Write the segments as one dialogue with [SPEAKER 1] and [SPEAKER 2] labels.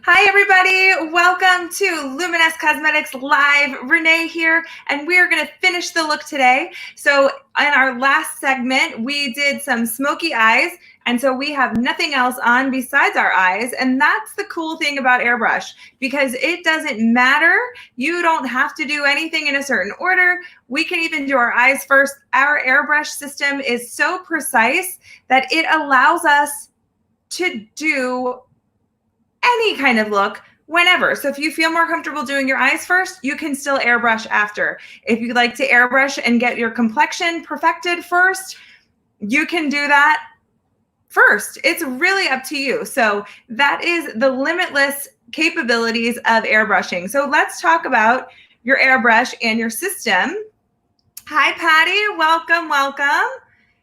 [SPEAKER 1] Hi, everybody. Welcome to Luminous Cosmetics Live. Renee here, and we are going to finish the look today. So in our last segment, we did some smoky eyes, and so we have nothing else on besides our eyes, and that's the cool thing about airbrush, because it doesn't matter. You don't have to do anything in a certain order. We can even do our eyes first. Our airbrush system is so precise that it allows us to do any kind of look whenever. So if you feel more comfortable doing your eyes first, you can still airbrush after. If you like to airbrush and get your complexion perfected first, you can do that first. It's really up to you. So that is the limitless capabilities of airbrushing. So let's talk about your airbrush and your system. Hi, Patty. Welcome, welcome.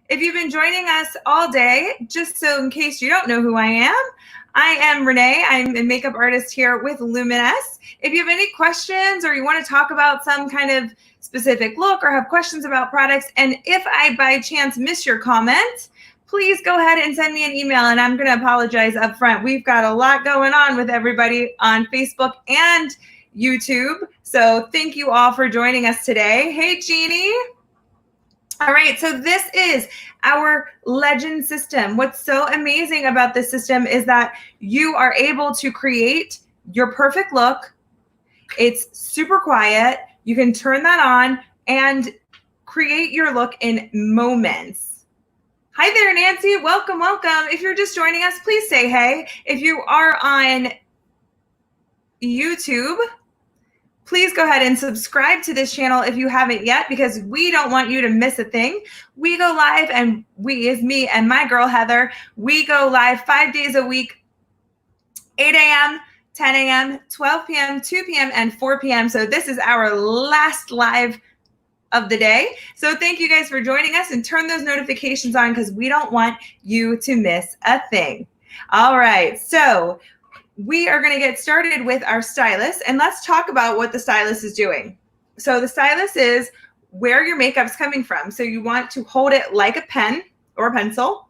[SPEAKER 1] If you've been joining us all day, just so in case you don't know who I am Renee. I'm a makeup artist here with Luminous. If you have any questions or you want to talk about some kind of specific look or have questions about products, and if I by chance miss your comment, please go ahead and send me an email, and I'm going to apologize up front. We've got a lot going on with everybody on Facebook and YouTube, so thank you all for joining us today. Hey, Jeannie. All right, so this is our Legend system. What's so amazing about this system is that you are able to create your perfect look. It's super quiet. You can turn that on and create your look in moments. Hi there, Nancy. Welcome, welcome. If you're just joining us, please say hey. If you are on YouTube, please go ahead and subscribe to this channel if you haven't yet, because we don't want you to miss a thing. We go live, and we is me and my girl Heather. We go live 5 days a week, 8 a.m., 10 a.m., 12 p.m., 2 p.m., and 4 p.m. So this is our last live of the day. So thank you guys for joining us, and turn those notifications on because we don't want you to miss a thing. All right, so we are going to get started with our stylus, and let's talk about what the stylus is doing. So the stylus is where your makeup's coming from. So you want to hold it like a pen or a pencil.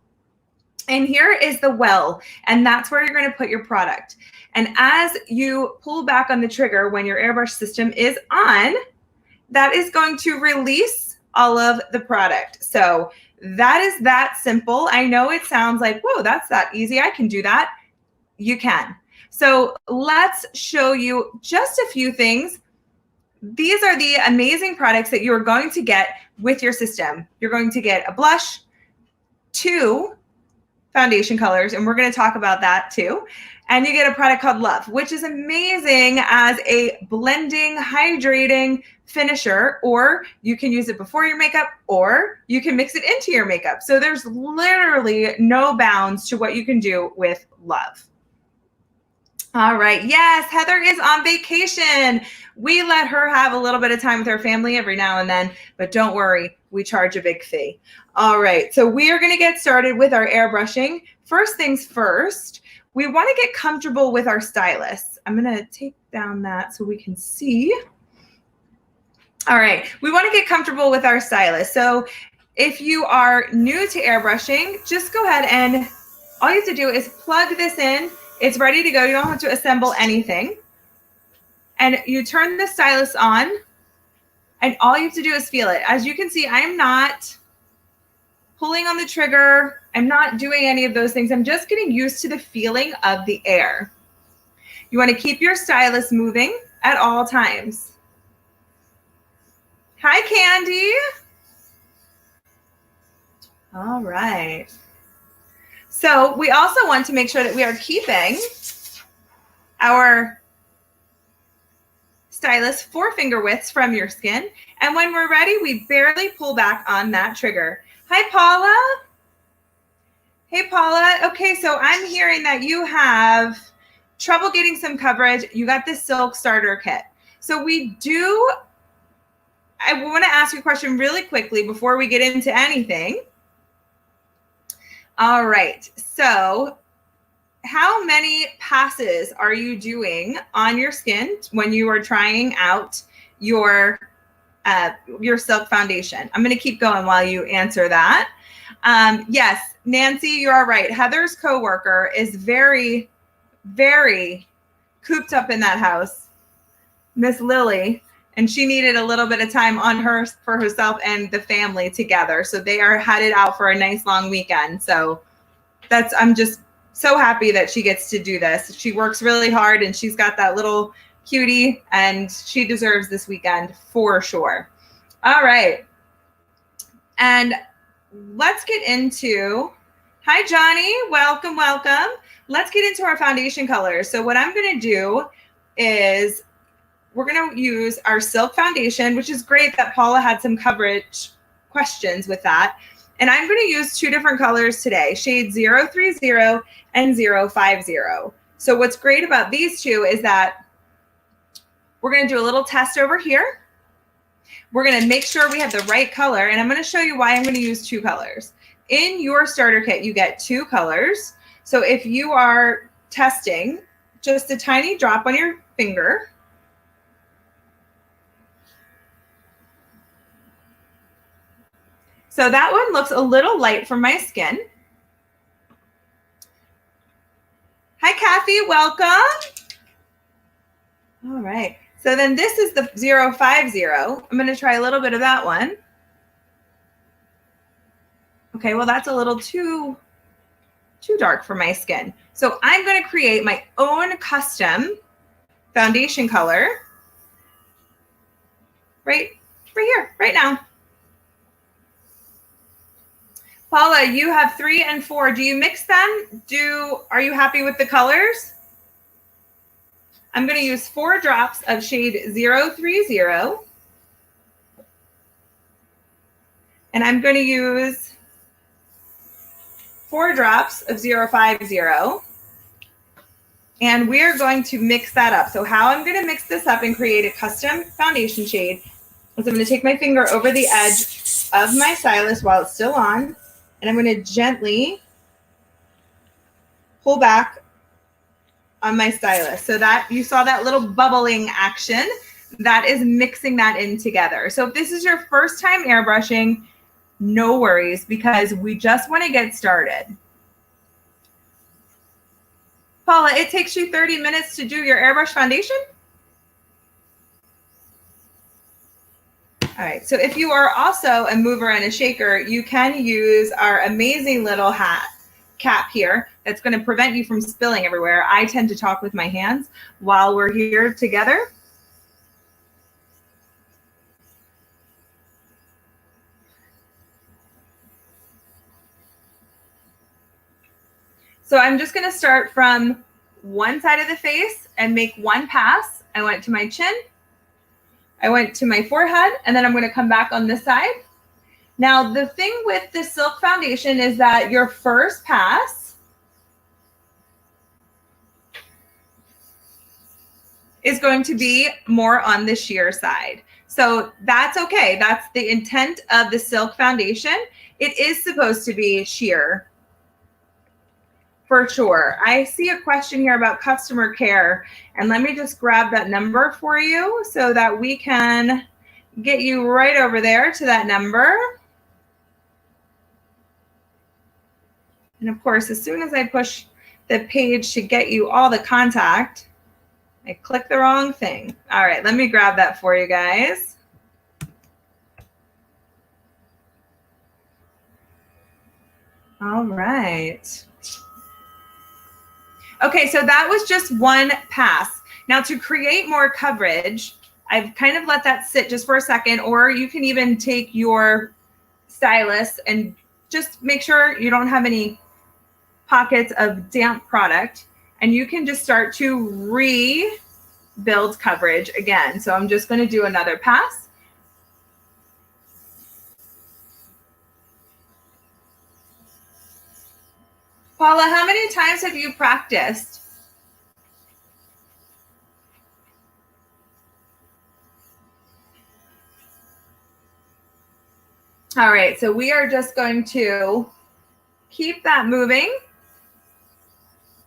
[SPEAKER 1] And here is the well, and that's where you're going to put your product. And as you pull back on the trigger when your airbrush system is on, that is going to release all of the product. So that is that simple. I know it sounds like, whoa, that's that easy. I can do that. You can. So let's show you just a few things. These are the amazing products that you are going to get with your system. You're going to get a blush, 2 foundation colors, and we're going to talk about that too. And you get a product called Love, which is amazing as a blending, hydrating finisher, or you can use it before your makeup, or you can mix it into your makeup. So there's literally no bounds to what you can do with Love. All right. Yes, Heather is on vacation. We let her have a little bit of time with her family every now and then, but don't worry, we charge a big fee. All right. So we are going to get started with our airbrushing. First things first, we want to get comfortable with our stylus. I'm going to take down that so we can see. All right. We want to get comfortable with our stylus. So if you are new to airbrushing, just go ahead and all you have to do is plug this in. It's ready to go. You don't have to assemble anything. And you turn the stylus on, and all you have to do is feel it. As you can see, I'm not pulling on the trigger. I'm not doing any of those things. I'm just getting used to the feeling of the air. You want to keep your stylus moving at all times. Hi, Candy. All right. So we also want to make sure that we are keeping our stylus 4-finger widths from your skin. And when we're ready, we barely pull back on that trigger. Hi, Paula. Hey, Paula. Okay, so I'm hearing that you have trouble getting some coverage. You got this silk starter kit. So I want to ask you a question really quickly before we get into anything. All right, so how many passes are you doing on your skin when you are trying out your silk foundation? I'm going to keep going while you answer that. Yes, Nancy, you are right. Heather's coworker is very, very cooped up in that house, Miss Lily, and she needed a little bit of time on her for herself and the family together. So they are headed out for a nice long weekend. So I'm just so happy that she gets to do this. She works really hard and she's got that little cutie and she deserves this weekend for sure. All right. And let's get into, hi, Johnny, welcome, welcome. Let's get into our foundation colors. So what I'm going to do is we're going to use our Silk foundation, which is great that Paula had some coverage questions with that. And I'm going to use two different colors today, shade 030 and 050. So what's great about these two is that we're going to do a little test over here. We're going to make sure we have the right color, and I'm going to show you why I'm going to use two colors. In your starter kit, you get two colors. So if you are testing, just a tiny drop on your finger. So that one looks a little light for my skin. Hi, Kathy, welcome. All right, so then this is the 050. I'm going to try a little bit of that one. Okay, well, that's a little too dark for my skin. So I'm going to create my own custom foundation color right here, right now. Paula, you have 3 and 4. Do you mix them? Are you happy with the colors? I'm going to use 4 drops of shade 030. And I'm going to use 4 drops of 050. And we're going to mix that up. So how I'm going to mix this up and create a custom foundation shade is I'm going to take my finger over the edge of my stylus while it's still on. And I'm going to gently pull back on my stylus. So that you saw that little bubbling action, that is mixing that in together. So if this is your first time airbrushing, no worries, because we just want to get started. Paula, it takes you 30 minutes to do your airbrush foundation? All right, so if you are also a mover and a shaker, you can use our amazing little cap here that's going to prevent you from spilling everywhere. I tend to talk with my hands while we're here together. So I'm just going to start from one side of the face and make one pass. I went to my chin. I went to my forehead, and then I'm going to come back on this side. Now, the thing with the Silk foundation is that your first pass is going to be more on the sheer side. So that's okay. That's the intent of the Silk foundation. It is supposed to be sheer for sure. I see a question here about customer care, and let me just grab that number for you so that we can get you right over there to that number. And of course, as soon as I push the page to get you all the contact, I click the wrong thing. All right, let me grab that for you guys. All right. Okay, so that was just one pass. Now to create more coverage, I've kind of let that sit just for a second, or you can even take your stylus and just make sure you don't have any pockets of damp product, and you can just start to rebuild coverage again. So I'm just going to do another pass. Paula, how many times have you practiced? All right, so we are just going to keep that moving,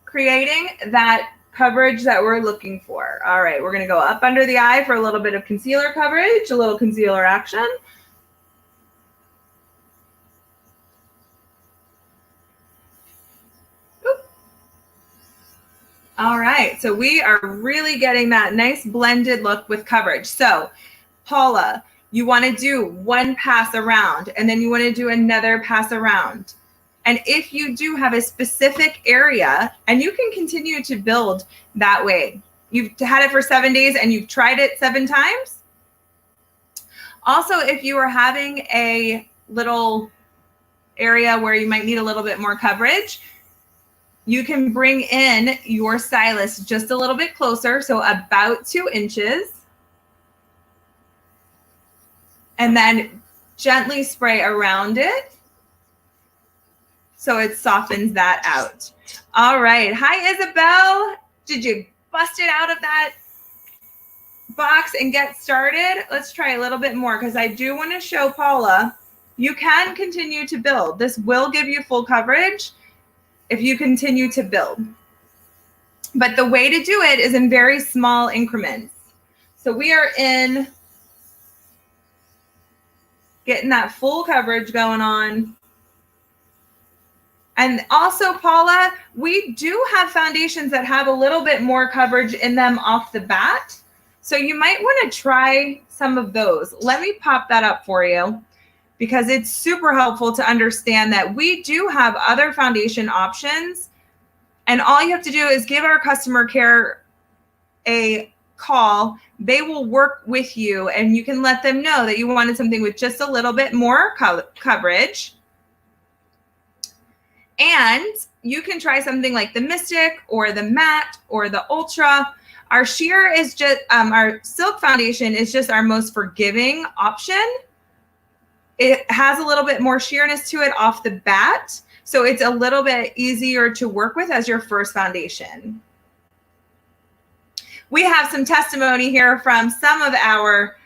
[SPEAKER 1] creating that coverage that we're looking for. All right, we're going to go up under the eye for a little bit of concealer coverage, a little concealer action. All right, so we are really getting that nice blended look with coverage. So Paula, you want to do one pass around and then you want to do another pass around. And if you do have a specific area, and you can continue to build that way. You've had it for 7 days and you've tried it 7 times. Also, if you are having a little area where you might need a little bit more coverage, you can bring in your stylus just a little bit closer, so about 2 inches. And then gently spray around it so it softens that out. All right. Hi, Isabel. Did you bust it out of that box and get started? Let's try a little bit more because I do want to show Paula you can continue to build. This will give you full coverage if you continue to build. But the way to do it is in very small increments. So we are in getting that full coverage going on. And also, Paula, we do have foundations that have a little bit more coverage in them off the bat. So you might want to try some of those. Let me pop that up for you because it's super helpful to understand that we do have other foundation options. And all you have to do is give our customer care a call. They will work with you and you can let them know that you wanted something with just a little bit more coverage. And you can try something like the Mystic or the Matte or the Ultra. Our sheer is just, our silk foundation is just our most forgiving option. It has a little bit more sheerness to it off the bat. So it's a little bit easier to work with as your first foundation. We have some testimony here from some of our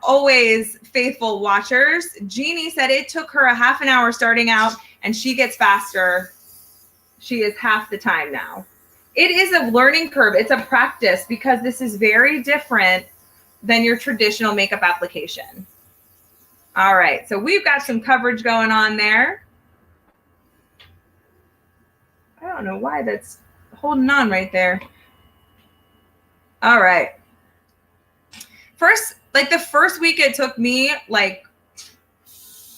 [SPEAKER 1] always faithful watchers. Jeannie said it took her a half an hour starting out and she gets faster. She is half the time now. It is a learning curve. It's a practice because this is very different than your traditional makeup application. All right, so we've got some coverage going on there. I don't know why that's holding on right there. All right. Like the first week it took me, like,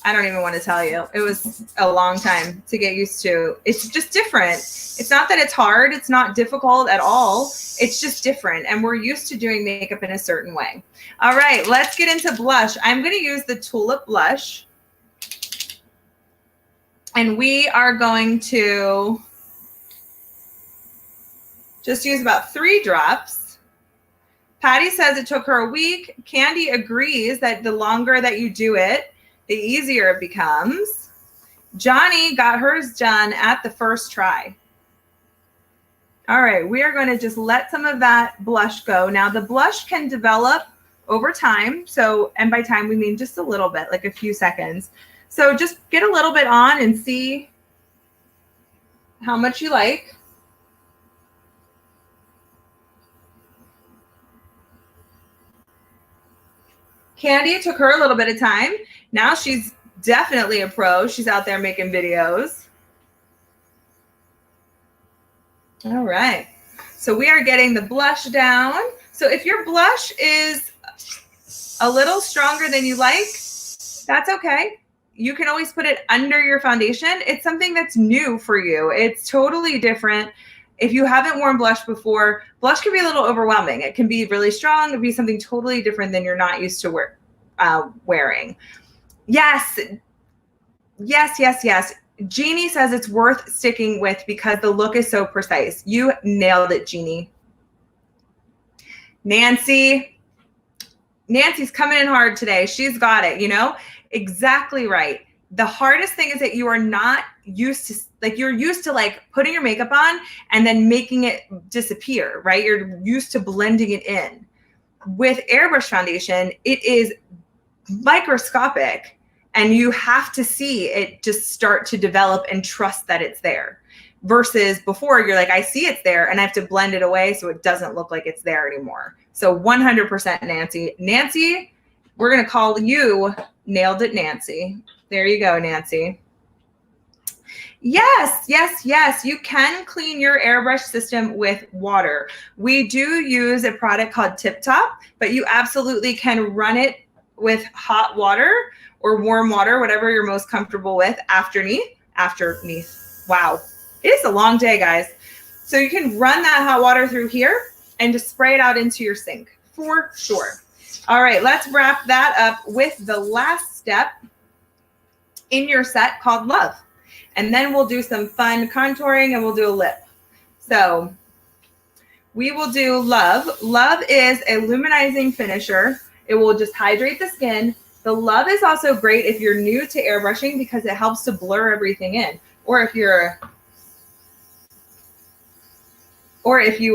[SPEAKER 1] I don't even want to tell you. It was a long time to get used to. It's just different. It's not that it's hard. It's not difficult at all. It's just different. And we're used to doing makeup in a certain way. All right, let's get into blush. I'm going to use the Tulip blush. And we are going to just use about 3 drops. Patty says it took her a week. Candy agrees that the longer that you do it, the easier it becomes. Johnny got hers done at the first try. All right, we are going to just let some of that blush go. Now the blush can develop over time. So, and by time we mean just a little bit, like a few seconds. So just get a little bit on and see how much you like. Candy, it took her a little bit of time. Now she's definitely a pro. She's out there making videos. All right. So we are getting the blush down. So if your blush is a little stronger than you like, that's okay. You can always put it under your foundation. It's something that's new for you. It's totally different. If you haven't worn blush before, blush can be a little overwhelming. It can be really strong. It can be something totally different than you're not used to wearing. Yes. Yes, yes, yes. Jeannie says it's worth sticking with because the look is so precise. You nailed it, Jeannie. Nancy's coming in hard today. She's got it, you know? Exactly right. The hardest thing is that you are not used to, like, you're used to like putting your makeup on and then making it disappear, right? You're used to blending it in. With airbrush foundation, it is microscopic and you have to see it just start to develop and trust that it's there. Versus before, you're like, I see it's there and I have to blend it away so it doesn't look like it's there anymore. So 100% Nancy. Nancy, we're going to call you Nailed It Nancy. There you go, Nancy. Yes, yes, yes. You can clean your airbrush system with water. We do use a product called Tip Top, but you absolutely can run it with hot water or warm water, whatever you're most comfortable with, afterneath. Wow. It is a long day, guys. So you can run that hot water through here and just spray it out into your sink for sure. All right, let's wrap that up with the last step in your set called Love. And then we'll do some fun contouring and we'll do a lip. So we will do Love. Love is a luminizing finisher. It will just hydrate the skin. The Love is also great if you're new to airbrushing because it helps to blur everything in. Or if you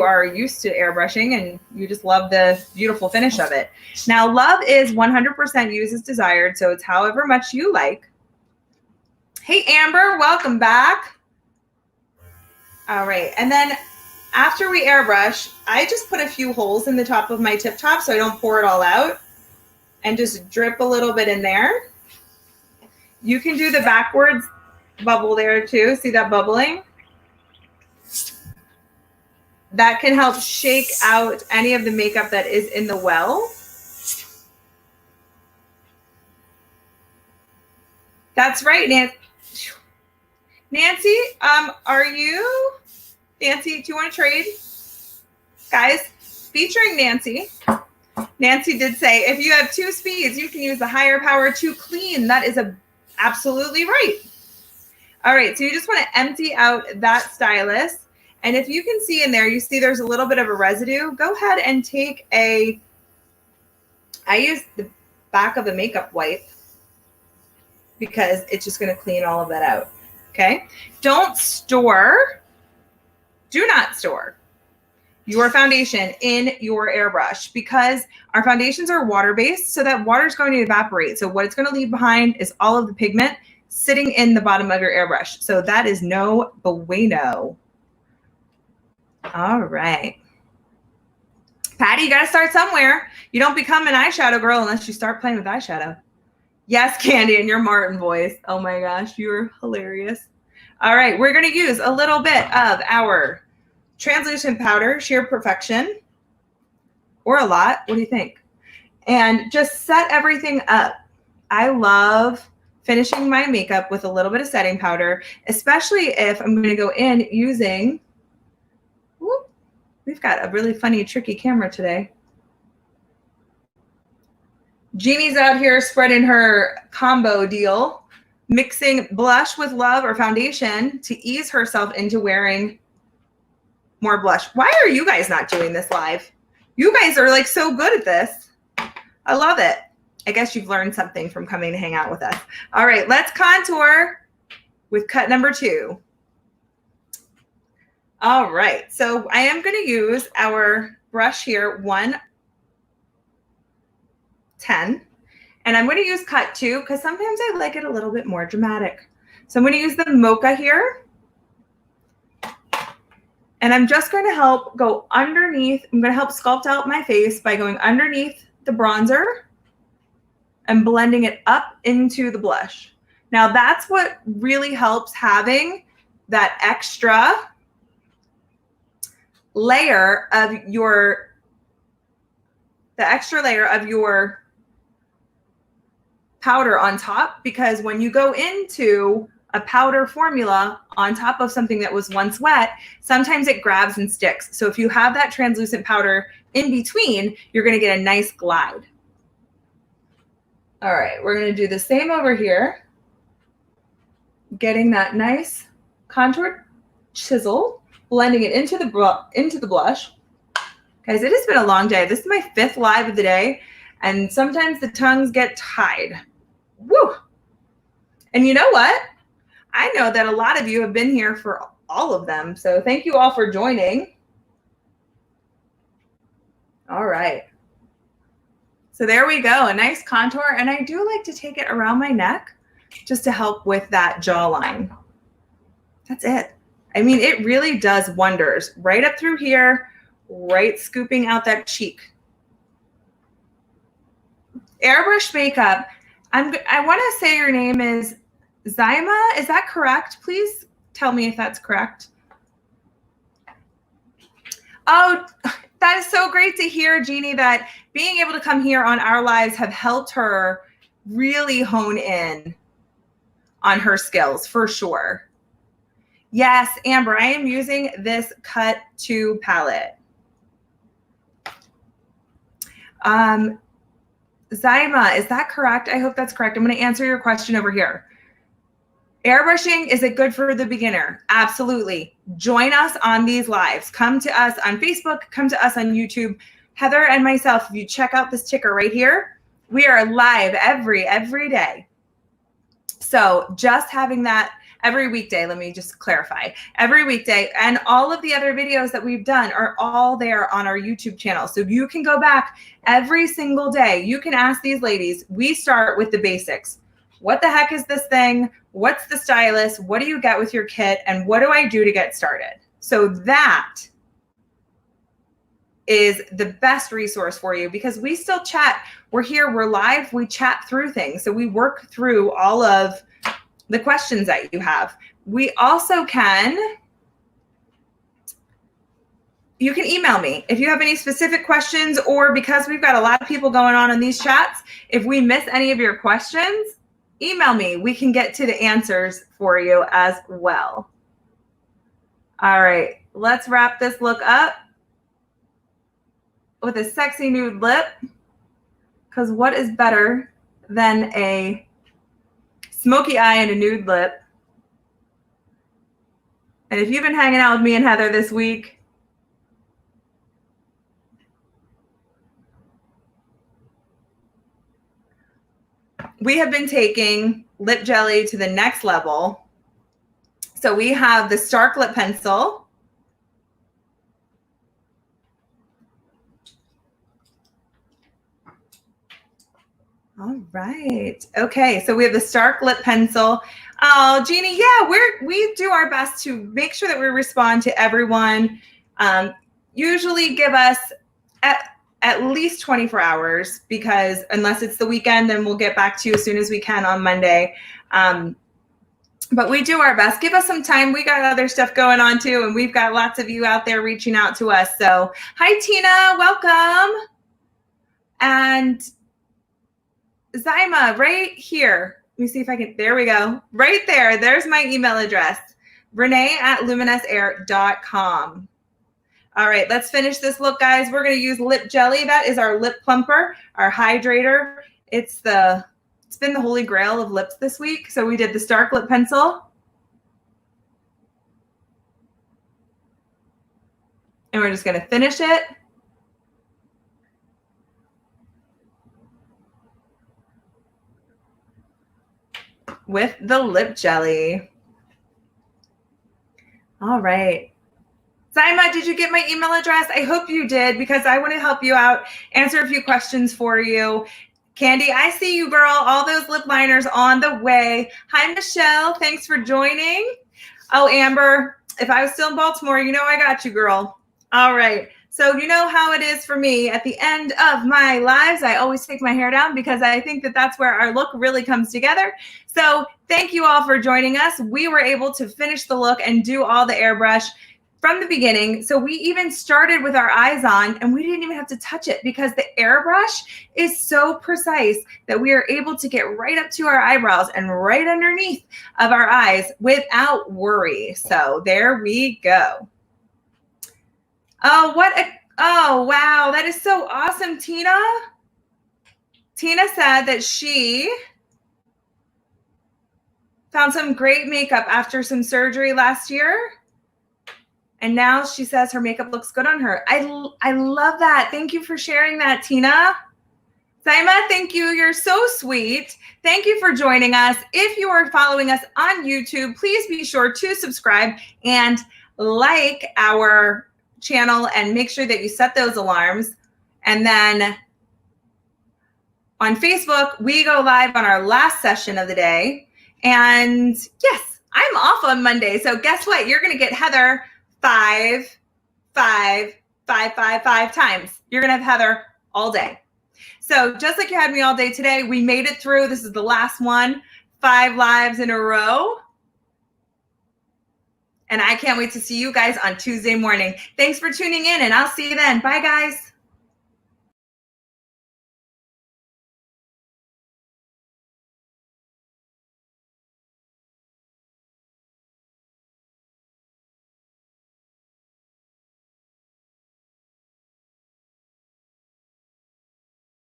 [SPEAKER 1] are used to airbrushing and you just love the beautiful finish of it. Now, Love is 100% use as desired, so it's however much you like. Hey, Amber, welcome back. All right, and then after we airbrush, I just put a few holes in the top of my Tip Top so I don't pour it all out and just drip a little bit in there. You can do the backwards bubble there too. See that bubbling? That can help shake out any of the makeup that is in the well. That's right, Nancy. Nancy, Nancy, do you want to trade? Guys, featuring Nancy. Nancy did say, if you have 2 speeds, you can use the higher power to clean. That is absolutely right. All right, so you just want to empty out that stylus. And if you can see in there, you see there's a little bit of a residue. Go ahead and take I use the back of a makeup wipe because it's just going to clean all of that out. Okay. Do not store your foundation in your airbrush because our foundations are water-based, so that water is going to evaporate. So what it's going to leave behind is all of the pigment sitting in the bottom of your airbrush. So that is no bueno. All right. Patty, you got to start somewhere. You don't become an eyeshadow girl unless you start playing with eyeshadow. Yes, Candy, in your Martin voice. Oh my gosh, you're hilarious. All right, we're going to use a little bit of our translucent powder, Sheer Perfection, or a lot. What do you think? And just set everything up. I love finishing my makeup with a little bit of setting powder, especially if I'm going to go in using, whoop, we've got a really funny, tricky camera today. Jeannie's out here spreading her combo deal, mixing blush with Love or foundation to ease herself into wearing more blush. Why are you guys not doing this live? You guys are like so good at this. I love it. I guess you've learned something from coming to hang out with us. All right, let's contour with cut number 2. All right, so I am going to use our brush here, 110, and I'm going to use cut 2 because sometimes I like it a little bit more dramatic. So I'm going to use the mocha here, and I'm just going to help go underneath. I'm going to help sculpt out my face by going underneath the bronzer and blending it up into the blush. Now that's what really helps, having that extra layer of your powder on top, because when you go into a powder formula on top of something that was once wet, sometimes it grabs and sticks. So if you have that translucent powder in between, you're going to get a nice glide. All right, we're going to do the same over here, getting that nice contoured chisel, blending it into the blush. Guys, it has been a long day. This is my 5th live of the day, and sometimes the tongues get tied. Woo! And you know what? I know that a lot of you have been here for all of them, so thank you all for joining. All right. So there we go, a nice contour, and I do like to take it around my neck just to help with that jawline. That's it. I mean, it really does wonders. Right up through here, right scooping out that cheek. Airbrush makeup. I want to say your name is Zyma, is that correct? Please tell me if that's correct. Oh, that is so great to hear, Jeannie, that being able to come here on our lives have helped her really hone in on her skills for sure. Yes, Amber, I am using this Cut 2 palette. Zyma, is that correct? I hope that's correct. I'm going to answer your question over here. Airbrushing, is it good for the beginner? Absolutely. Join us on these lives. Come to us on Facebook. Come to us on YouTube. Heather and myself, if you check out this ticker right here, we are live every day. So just having that every weekday, let me just clarify, every weekday, and all of the other videos that we've done are all there on our YouTube channel. So you can go back every single day. You can ask these ladies. We start with the basics. What the heck is this thing? What's the stylus? What do you get with your kit? And what do I do to get started? So that is the best resource for you because we still chat. We're here, we're live, we chat through things. So we work through all of the questions that you have. We also you can email me if you have any specific questions, or because we've got a lot of people going on in these chats, if we miss any of your questions, email me. We can get to the answers for you as well. All right, let's wrap this look up with a sexy nude lip, because what is better than a smoky eye and a nude lip? And if you've been hanging out with me and Heather this week, we have been taking lip jelly to the next level. So we have the Stark Lip Pencil. All right. Okay. So we have the Stark Lip Pencil. Oh, Jeannie, yeah, we do our best to make sure that we respond to everyone. Usually give us at least 24 hours, because unless it's the weekend, then we'll get back to you as soon as we can on Monday. But we do our best. Give us some time. We got other stuff going on too, and we've got lots of you out there reaching out to us. So hi, Tina, welcome. And Zyma, right here. Let me see if I can, there we go. Right there, there's my email address, renee@luminousair.com. All right, let's finish this look, guys. We're gonna use lip jelly. That is our lip plumper, our hydrator. It's been the holy grail of lips this week. So we did the Stark Lip Pencil. And we're just gonna finish it with the lip jelly. All right. Zyma, did you get my email address? I hope you did, because I want to help you out, answer a few questions for you. Candy, I see you, girl. All those lip liners on the way. Hi, Michelle. Thanks for joining. Oh, Amber, if I was still in Baltimore, you know I got you, girl. All right. So you know how it is for me. At the end of my lives, I always take my hair down because I think that that's where our look really comes together. So thank you all for joining us. We were able to finish the look and do all the airbrush from the beginning. So we even started with our eyes on, and we didn't even have to touch it because the airbrush is so precise that we are able to get right up to our eyebrows and right underneath of our eyes without worry. So there we go. Oh, oh, wow. That is so awesome, Tina. Tina said that she found some great makeup after some surgery last year. And now she says her makeup looks good on her. I love that. Thank you for sharing that, Tina. Zyma, thank you. You're so sweet. Thank you for joining us. If you are following us on YouTube, please be sure to subscribe and like our channel and make sure that you set those alarms. And then on Facebook, we go live on our last session of the day. And yes, I'm off on Monday. So guess what? You're going to get Heather 5 times. You're going to have Heather all day. So just like you had me all day today, we made it through. This is the last one. 5 lives in a row. And I can't wait to see you guys on Tuesday morning. Thanks for tuning in, and I'll see you then. Bye, guys.